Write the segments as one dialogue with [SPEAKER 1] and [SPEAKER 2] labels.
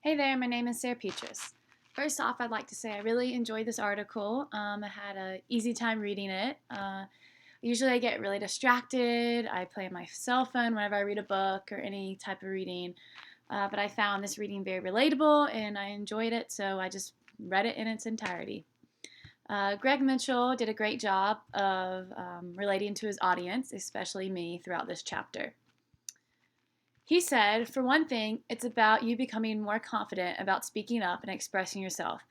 [SPEAKER 1] Hey there, my name is Sarah Petrus. First off, I'd like to say I really enjoyed this article. I had an easy time reading it. Usually I get really distracted. I play on my cell phone whenever I read a book or any type of reading. But I found this reading very relatable and I enjoyed it, so I just read it in its entirety. Greg Mitchell did a great job of relating to his audience, especially me, throughout this chapter. He said, for one thing, it's about you becoming more confident about speaking up and expressing yourself,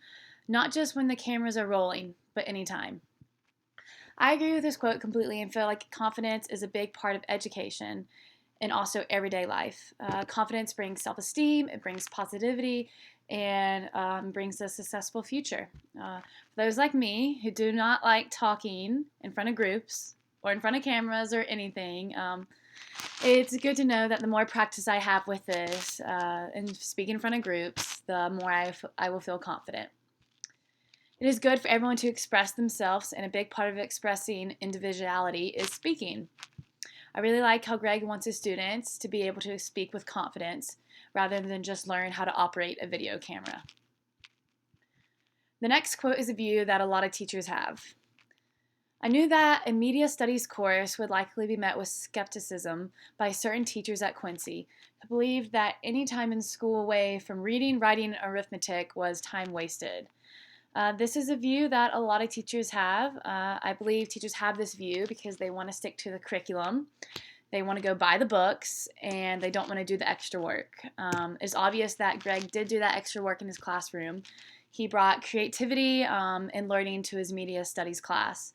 [SPEAKER 1] not just when the cameras are rolling, but anytime. I agree with this quote completely and feel like confidence is a big part of education and also everyday life. Confidence brings self esteem, it brings positivity, and brings a successful future. For those like me who do not like talking in front of groups or in front of cameras or anything, it's good to know that the more practice I have with this and speaking in front of groups, the more I will feel confident. It is good for everyone to express themselves, and a big part of expressing individuality is speaking. I really like how Greg wants his students to be able to speak with confidence rather than just learn how to operate a video camera. The next quote is a view that a lot of teachers have. I knew that a media studies course would likely be met with skepticism by certain teachers at Quincy who believed that any time in school away from reading, writing, and arithmetic was time wasted. This is a view that a lot of teachers have. I believe teachers have this view because they want to stick to the curriculum. They want to go buy the books and they don't want to do the extra work. It's obvious that Greg did do that extra work in his classroom. He brought creativity and learning to his media studies class.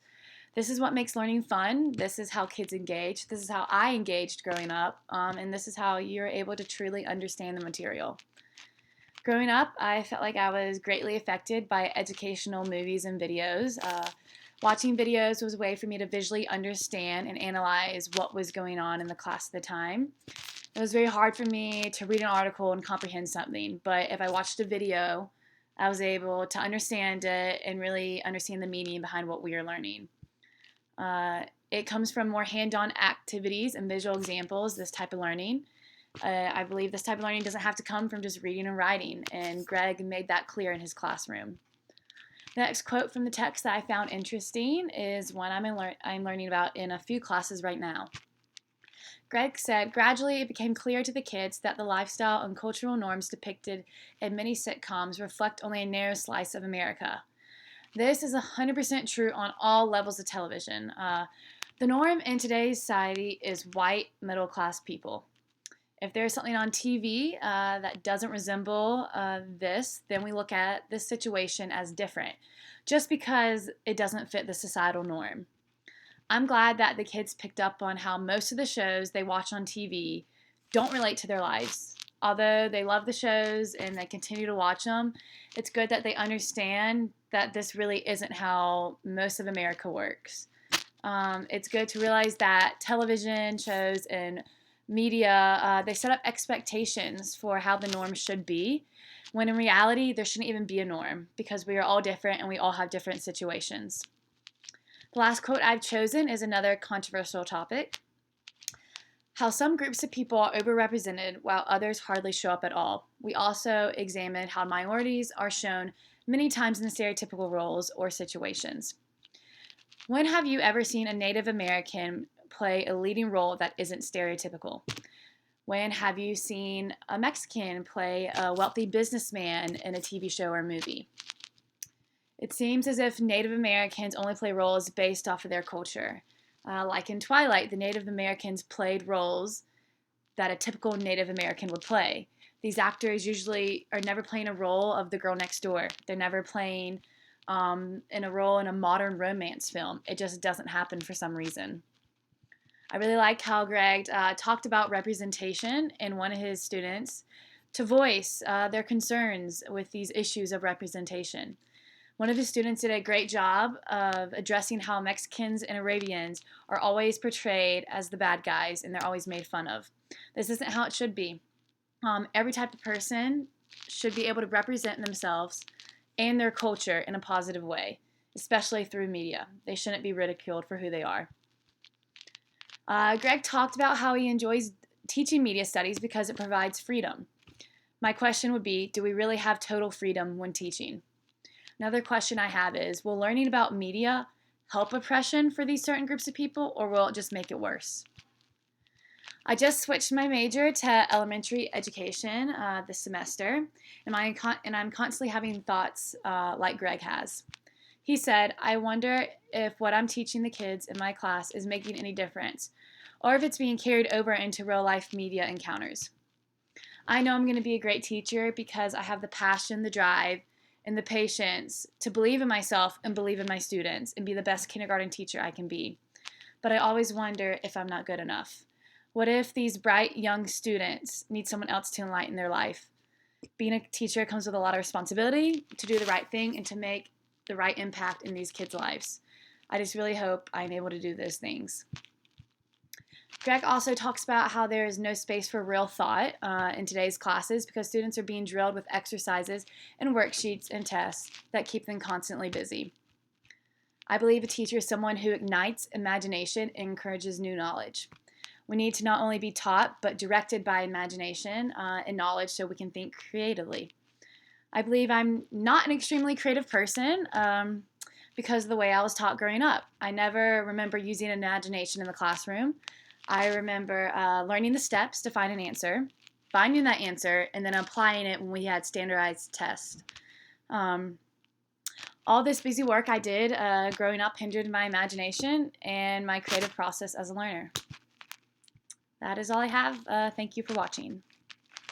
[SPEAKER 1] This is what makes learning fun. This is how kids engage. This is how I engaged growing up, and this is how you're able to truly understand the material. Growing up, I felt like I was greatly affected by educational movies and videos. Watching videos was a way for me to visually understand and analyze what was going on in the class at the time. It was very hard for me to read an article and comprehend something, but if I watched a video, I was able to understand it and really understand the meaning behind what we were learning. It comes from more hand-on activities and visual examples, this type of learning. I believe this type of learning doesn't have to come from just reading and writing, and Greg made that clear in his classroom. The next quote from the text that I found interesting is one I'm learning about in a few classes right now. Greg said, gradually it became clear to the kids that the lifestyle and cultural norms depicted in many sitcoms reflect only a narrow slice of America. This is 100% true on all levels of television. The norm in today's society is white, middle class people. If there's something on TV that doesn't resemble this, then we look at this situation as different, just because it doesn't fit the societal norm. I'm glad that the kids picked up on how most of the shows they watch on TV don't relate to their lives. Although they love the shows and they continue to watch them, it's good that they understand that this really isn't how most of America works. It's good to realize that television shows and media, they set up expectations for how the norm should be, when in reality, there shouldn't even be a norm because we are all different and we all have different situations. The last quote I've chosen is another controversial topic. How some groups of people are overrepresented while others hardly show up at all. We also examined how minorities are shown many times in stereotypical roles or situations. When have you ever seen a Native American play a leading role that isn't stereotypical? When have you seen a Mexican play a wealthy businessman in a TV show or movie? It seems as if Native Americans only play roles based off of their culture. Like in Twilight, the Native Americans played roles that a typical Native American would play. These actors usually are never playing a role of the girl next door. They're never playing in a role in a modern romance film. It just doesn't happen for some reason. I really like how Greg talked about representation and wanted his students to voice their concerns with these issues of representation. One of his students did a great job of addressing how Mexicans and Arabians are always portrayed as the bad guys and they're always made fun of. This isn't how it should be. Every type of person should be able to represent themselves and their culture in a positive way, especially through media. They shouldn't be ridiculed for who they are. Greg talked about how he enjoys teaching media studies because it provides freedom. My question would be, do we really have total freedom when teaching? Another question I have is, will learning about media help oppression for these certain groups of people, or will it just make it worse? I just switched my major to elementary education this semester, and I'm constantly having thoughts like Greg has. He said, I wonder if what I'm teaching the kids in my class is making any difference, or if it's being carried over into real life media encounters. I know I'm going to be a great teacher because I have the passion, the drive, and the patience to believe in myself and believe in my students and be the best kindergarten teacher I can be. But I always wonder if I'm not good enough. What if these bright young students need someone else to enlighten their life? Being a teacher comes with a lot of responsibility to do the right thing and to make the right impact in these kids' lives. I just really hope I'm able to do those things. Greg also talks about how there is no space for real thought in today's classes because students are being drilled with exercises and worksheets and tests that keep them constantly busy. I believe a teacher is someone who ignites imagination and encourages new knowledge. We need to not only be taught, but directed by imagination and knowledge so we can think creatively. I believe I'm not an extremely creative person because of the way I was taught growing up. I never remember using imagination in the classroom. I remember learning the steps to find an answer, finding that answer, and then applying it when we had standardized tests. All this busy work I did growing up hindered my imagination and my creative process as a learner. That is all I have. Thank you for watching.